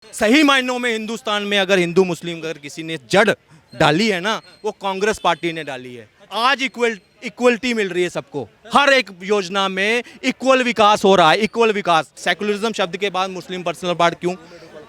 सही मायनों में हिंदुस्तान में अगर हिंदू मुस्लिम अगर किसी ने जड़ डाली है ना, वो कांग्रेस पार्टी ने डाली है। आज इक्वलिटी मिल रही है सबको, हर एक योजना में इक्वल विकास हो रहा है, इक्वल विकास। सेकुलरिज्म शब्द के बाद मुस्लिम पर्सनल पार्ट क्यों,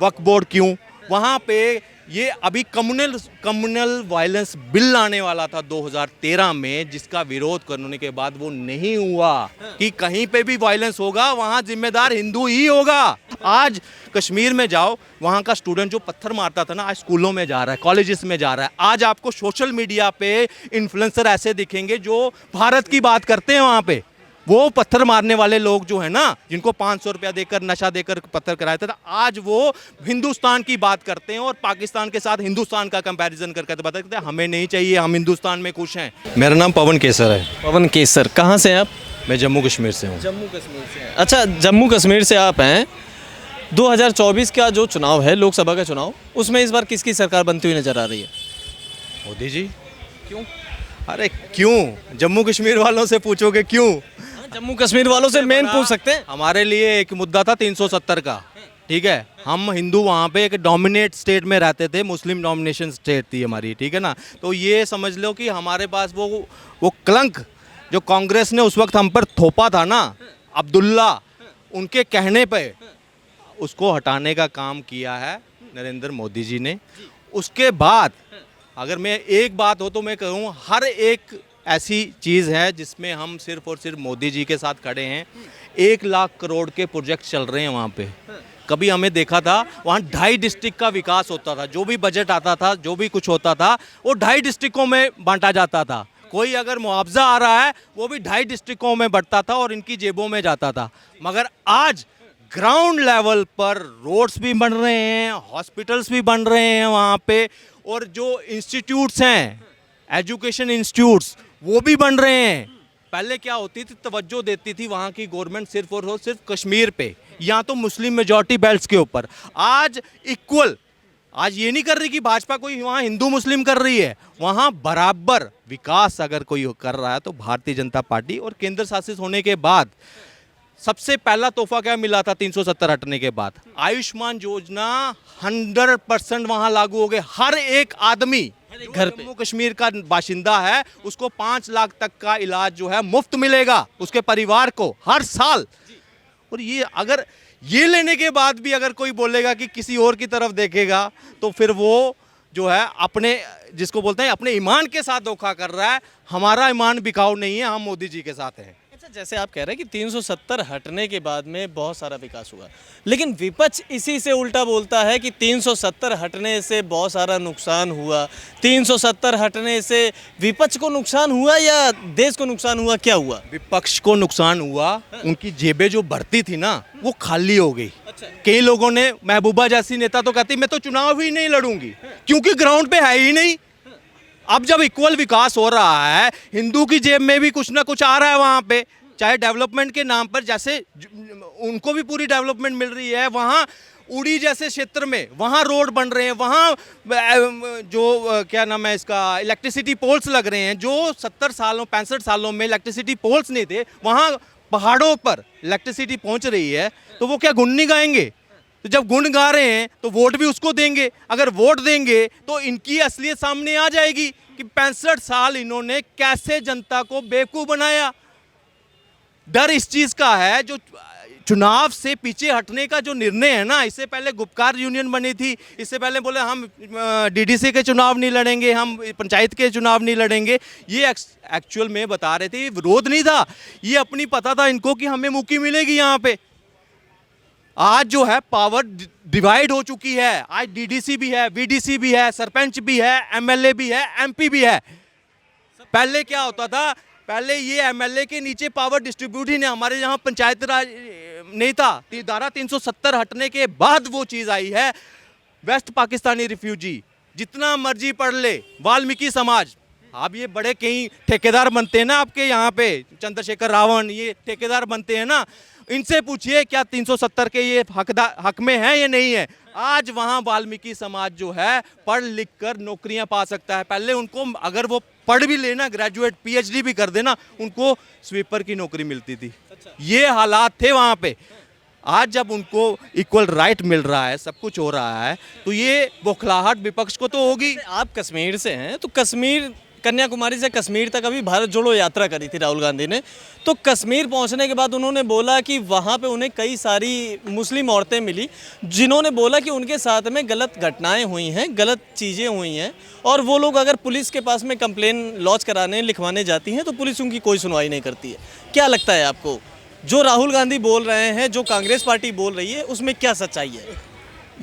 वक्फ बोर्ड क्यों, वहाँ पे ये अभी कम्युनल वायलेंस बिल लाने वाला था 2013 में, जिसका विरोध करने के बाद वो नहीं हुआ कि कहीं पे भी वायलेंस होगा वहाँ जिम्मेदार हिंदू ही होगा। आज कश्मीर में जाओ, वहाँ का स्टूडेंट जो पत्थर मारता था ना, आज स्कूलों में जा रहा है, कॉलेजेस में जा रहा है। आज आपको सोशल मीडिया पे इन्फ्लुएंसर ऐसे दिखेंगे जो भारत की बात करते हैं। वहाँ पे वो पत्थर मारने वाले लोग जो है ना, जिनको 500 रुपया देकर नशा देकर पत्थर कराया था, आज वो हिंदुस्तान की बात करते हैं और पाकिस्तान के साथ हिंदुस्तान का कंपैरिजन करके तो बताते हैं हमें नहीं चाहिए, हम हिंदुस्तान में खुश हैं। मेरा नाम पवन केसर है। पवन केसर, कहाँ से हैं आप? मैं जम्मू कश्मीर से हूँ। जम्मू कश्मीर से हैं। अच्छा, जम्मू कश्मीर से आप हैं। 2024 का जो चुनाव है, लोकसभा का चुनाव, उसमें इस बार किसकी सरकार बनती हुई नजर आ रही है? मोदी जी। क्यों? अरे क्यों, जम्मू कश्मीर वालों से पूछोगे क्यों? जम्मू कश्मीर वालों से मेन पूछ सकते हैं। हमारे लिए एक मुद्दा था 370 का, ठीक है। हम हिंदू वहाँ पे एक डोमिनेट स्टेट में रहते थे, मुस्लिम डोमिनेशन स्टेट थी हमारी, ठीक है ना। तो ये समझ लो कि हमारे पास वो कलंक जो कांग्रेस ने उस वक्त हम पर थोपा था ना, अब्दुल्ला, उनके कहने पे उसको हटाने का काम किया है नरेंद्र मोदी जी ने। उसके बाद अगर मैं एक बात हो तो मैं कहूँ, हर एक ऐसी चीज़ है जिसमें हम सिर्फ और सिर्फ मोदी जी के साथ खड़े हैं। 1 लाख करोड़ के प्रोजेक्ट चल रहे हैं वहाँ पे। कभी हमें देखा था वहाँ 2.5 डिस्ट्रिक्ट का विकास होता था, जो भी बजट आता था, जो भी कुछ होता था, वो 2.5 डिस्ट्रिक्टों में बांटा जाता था। कोई अगर मुआवजा आ रहा है वो भी 2.5 डिस्ट्रिक्टों में बढ़ता था और इनकी जेबों में जाता था। मगर आज ग्राउंड लेवल पर रोड्स भी बन रहे हैं, हॉस्पिटल्स भी बन रहे हैं वहाँ पे, और जो इंस्टीट्यूट्स हैं, एजुकेशन इंस्टीट्यूट्स, वो भी बन रहे हैं। पहले क्या होती थी, तवज्जो देती थी वहाँ की गवर्नमेंट सिर्फ और सिर्फ कश्मीर पे, या तो मुस्लिम मेजॉरिटी बेल्ट्स के ऊपर। आज इक्वल, आज ये नहीं कर रही कि भाजपा कोई वहाँ हिंदू मुस्लिम कर रही है, वहाँ बराबर विकास अगर कोई कर रहा है तो भारतीय जनता पार्टी। और केंद्र शासित होने के बाद सबसे पहला तोहफा क्या मिला था 370 हटने के बाद? आयुष्मान योजना 100% वहाँ लागू हो गए। हर एक आदमी घर पे जम्मू कश्मीर का बाशिंदा है, उसको 5 लाख तक का इलाज जो है मुफ्त मिलेगा उसके परिवार को हर साल। और ये अगर ये लेने के बाद भी अगर कोई बोलेगा कि किसी और की तरफ देखेगा, तो फिर वो जो है अपने, जिसको बोलते हैं अपने ईमान के साथ धोखा कर रहा है। हमारा ईमान बिकाऊ नहीं है, हम मोदी जी के साथ हैं। अच्छा, जैसे आप कह रहे हैं कि 370 हटने के बाद में बहुत सारा विकास हुआ, लेकिन विपक्ष इसी से उल्टा बोलता है कि 370 हटने से बहुत सारा नुकसान हुआ। 370 हटने से विपक्ष को नुकसान हुआ या देश को नुकसान हुआ, क्या हुआ? विपक्ष को नुकसान हुआ, उनकी जेबें जो भरती थी ना, वो खाली हो गई। कई लोगों ने, महबूबा जैसी नेता तो कहती मैं तो चुनाव ही नहीं लड़ूंगी, क्योंकि ग्राउंड पे है ही नहीं। अब जब इक्वल विकास हो रहा है, हिंदू की जेब में भी कुछ ना कुछ आ रहा है वहाँ पे, चाहे डेवलपमेंट के नाम पर, जैसे उनको भी पूरी डेवलपमेंट मिल रही है। वहाँ उड़ी जैसे क्षेत्र में वहाँ रोड बन रहे हैं, वहाँ जो क्या नाम है इसका, इलेक्ट्रिसिटी पोल्स लग रहे हैं, जो 70 सालों 65 सालों में इलेक्ट्रिसिटी पोल्स नहीं थे, वहाँ पहाड़ों पर इलेक्ट्रिसिटी पहुँच रही है। तो वो क्या गुण नहीं गाएंगे? तो जब गुण गा रहे हैं तो वोट भी उसको देंगे। अगर वोट देंगे तो इनकी असलियत सामने आ जाएगी कि 65 साल इन्होंने कैसे जनता को बेवकूफ़ बनाया। डर इस चीज़ का है, जो चुनाव से पीछे हटने का जो निर्णय है ना, इससे पहले गुपकार यूनियन बनी थी, इससे पहले बोले हम डीडीसी के चुनाव नहीं लड़ेंगे, हम पंचायत के चुनाव नहीं लड़ेंगे। ये एक्चुअल में बता रहे थे, विरोध नहीं था, ये अपनी पता था इनको कि हमें मौकी मिलेगी यहाँ पे। आज जो है पावर डिवाइड हो चुकी है। आज डीडीसी भी है, वीडीसी भी है, सरपंच भी है, एमएलए भी है, एमपी भी है। पहले क्या होता था, पहले ये एमएलए के नीचे पावर डिस्ट्रीब्यूट ही नहीं, हमारे यहाँ पंचायत राज नहीं था। धारा 370 हटने के बाद वो चीज़ आई है। वेस्ट पाकिस्तानी रिफ्यूजी जितना मर्जी पढ़ ले, वाल्मीकि समाज, अब ये बड़े कई ठेकेदार बनते हैं ना आपके यहाँ पे, चंद्रशेखर रावण, ये ठेकेदार बनते हैं ना, इनसे पूछिए क्या 370 के ये हक में है या नहीं है। आज वहाँ वाल्मीकि समाज जो है पढ़ लिख कर नौकरियाँ पा सकता है। पहले उनको अगर वो पढ़ भी लेना, ग्रेजुएट पीएचडी भी कर देना, उनको स्वीपर की नौकरी मिलती थी। ये हालात थे वहाँ पे। आज जब उनको इक्वल राइट मिल रहा है, सब कुछ हो रहा है, तो ये बौखलाहट विपक्ष को तो होगी। आप कश्मीर से हैं तो कश्मीर, कन्याकुमारी से कश्मीर तक अभी भारत जोड़ो यात्रा करी थी राहुल गांधी ने, तो कश्मीर पहुंचने के बाद उन्होंने बोला कि वहां पे उन्हें कई सारी मुस्लिम औरतें मिली जिन्होंने बोला कि उनके साथ में गलत घटनाएं हुई हैं, गलत चीज़ें हुई हैं, और वो लोग अगर पुलिस के पास में कंप्लेन लॉन्च कराने लिखवाने जाती हैं तो पुलिस उनकी कोई सुनवाई नहीं करती है। क्या लगता है आपको, जो राहुल गांधी बोल रहे हैं, जो कांग्रेस पार्टी बोल रही है, उसमें क्या सच्चाई है?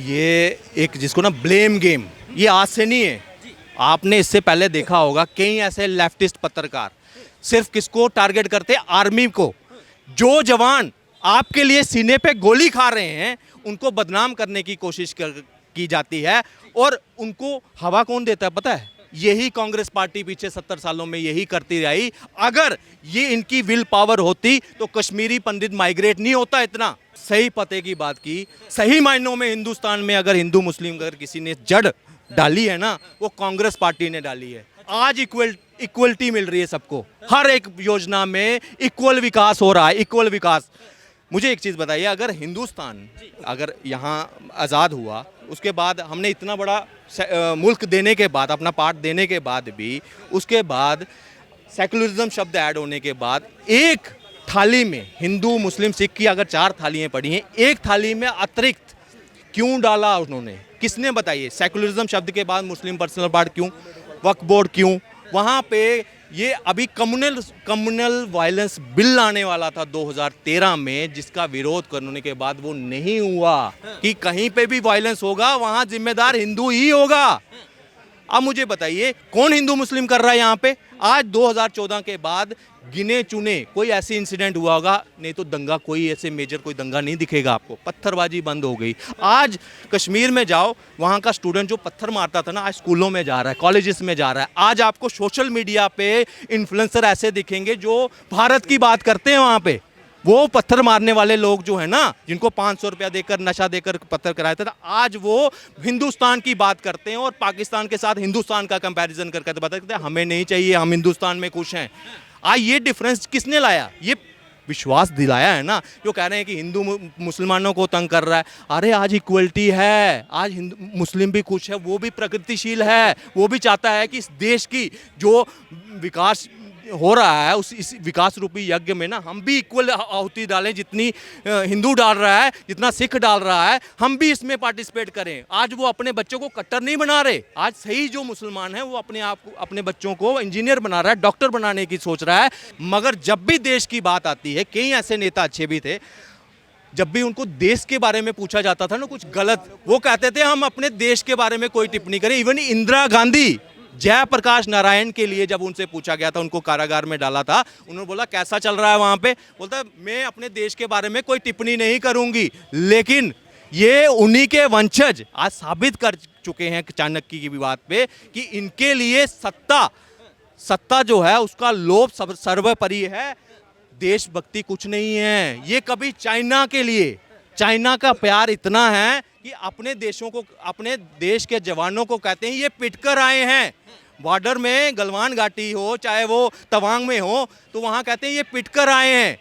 ये एक जिसको ना ब्लेम गेम, ये आज से नहीं है। आपने इससे पहले देखा होगा कई ऐसे लेफ्टिस्ट पत्रकार सिर्फ किसको टारगेट करते, आर्मी को। जो जवान आपके लिए सीने पे गोली खा रहे हैं उनको बदनाम करने की कोशिश की जाती है, और उनको हवा कौन देता है पता है? यही कांग्रेस पार्टी पिछले 70 सालों में यही करती रही। अगर ये इनकी विल पावर होती तो कश्मीरी पंडित माइग्रेट नहीं होता इतना। सही पते की बात की, सही मायनों में हिंदुस्तान में अगर हिंदू मुस्लिम अगर किसी ने जड़ डाली है ना, वो कांग्रेस पार्टी ने डाली है। आज इक्वलिटी मिल रही है सबको, हर एक योजना में इक्वल विकास हो रहा है, इक्वल विकास। मुझे एक चीज़ बताइए, अगर हिंदुस्तान अगर यहाँ आज़ाद हुआ, उसके बाद हमने इतना बड़ा मुल्क देने के बाद, अपना पार्ट देने के बाद भी, उसके बाद सेकुलरिज्म शब्द ऐड होने के बाद एक थाली में हिंदू मुस्लिम सिख की अगर 4 थालियाँ पड़ी हैं, एक थाली में अतिरिक्त क्यों डाला उन्होंने? किसने बताइए? सेकुलरिज्म शब्द के बाद मुस्लिम पर्सनल पार्ट क्यों, वक्फ बोर्ड क्यों? वहाँ पे ये अभी कम्युनल वायलेंस बिल आने वाला था 2013 में, जिसका विरोध करने के बाद वो नहीं हुआ कि कहीं पे भी वायलेंस होगा वहाँ जिम्मेदार हिंदू ही होगा। अब मुझे बताइए कौन हिंदू मुस्लिम कर रहा है यहाँ पे? आज 2014 के बाद गिने चुने कोई ऐसी इंसिडेंट हुआ होगा, नहीं तो दंगा, कोई ऐसे मेजर कोई दंगा नहीं दिखेगा आपको। पत्थरबाजी बंद हो गई। आज कश्मीर में जाओ, वहाँ का स्टूडेंट जो पत्थर मारता था ना, आज स्कूलों में जा रहा है, कॉलेजेस में जा रहा है। आज आपको सोशल मीडिया पे इन्फ्लुएंसर ऐसे दिखेंगे जो भारत की बात करते हैं। वहाँ पे वो पत्थर मारने वाले लोग जो है ना, जिनको 500 रुपया देकर, नशा देकर पत्थर कराया था, आज वो हिंदुस्तान की बात करते हैं और पाकिस्तान के साथ हिंदुस्तान का कंपैरिजन करके तो बताते हैं हमें नहीं चाहिए, हम हिंदुस्तान में खुश हैं। आज ये डिफरेंस किसने लाया? ये विश्वास दिलाया है ना, जो कह रहे हैं कि हिंदू मुसलमानों को तंग कर रहा है। अरे आज इक्वलिटी है, आज हिंदू मुस्लिम भी खुश है, वो भी प्रगतिशील है, वो भी चाहता है कि इस देश की जो विकास हो रहा है उस इस विकास रूपी यज्ञ में ना हम भी इक्वल आहुति डालें, जितनी हिंदू डाल रहा है, जितना सिख डाल रहा है, हम भी इसमें पार्टिसिपेट करें। आज वो अपने बच्चों को कट्टर नहीं बना रहे। आज सही जो मुसलमान है वो अपने आप को, अपने बच्चों को इंजीनियर बना रहा है, डॉक्टर बनाने की सोच रहा है। मगर जब भी देश की बात आती है, कई ऐसे नेता अच्छे भी थे, जब भी उनको देश के बारे में पूछा जाता था ना कुछ गलत, वो कहते थे हम अपने देश के बारे में कोई टिप्पणी करें। इवन इंदिरा गांधी जयप्रकाश नारायण के लिए जब उनसे पूछा गया था, उनको कारागार में डाला था, उन्होंने बोला कैसा चल रहा है वहाँ पे? बोलता मैं अपने देश के बारे में कोई टिप्पणी नहीं करूँगी। लेकिन ये उन्हीं के वंशज आज साबित कर चुके हैं चाणक्य की बात पे कि इनके लिए सत्ता जो है उसका लोभ सर्वोपरि है, देशभक्ति कुछ नहीं है। ये कभी चाइना के लिए, चाइना का प्यार इतना है कि अपने देशों को, अपने देश के जवानों को कहते हैं ये पिट कर आए हैं। बॉर्डर में गलवान घाटी हो चाहे वो तवांग में हो, तो वहाँ कहते हैं ये पिट कर आए हैं।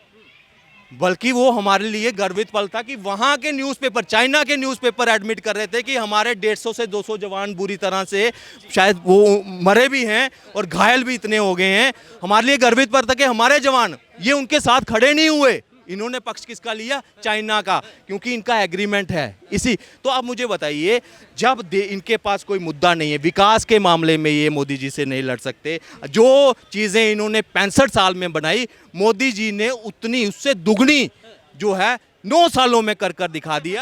बल्कि वो हमारे लिए गर्वित पल था कि वहाँ के न्यूज़पेपर, चाइना के न्यूज़पेपर एडमिट कर रहे थे कि हमारे 150 से 200 जवान बुरी तरह से शायद वो मरे भी हैं और घायल भी इतने हो गए हैं। हमारे लिए गर्वित पल था कि हमारे जवान ये उनके साथ खड़े नहीं हुए। इन्होंने पक्ष किसका लिया? चाइना का, क्योंकि इनका एग्रीमेंट है इसी। तो आप मुझे बताइए, जब इनके पास कोई मुद्दा नहीं है, विकास के मामले में ये मोदी जी से नहीं लड़ सकते। जो चीज़ें इन्होंने 65 साल में बनाई, मोदी जी ने उतनी उससे दुगनी जो है 9 सालों में कर दिखा दिया।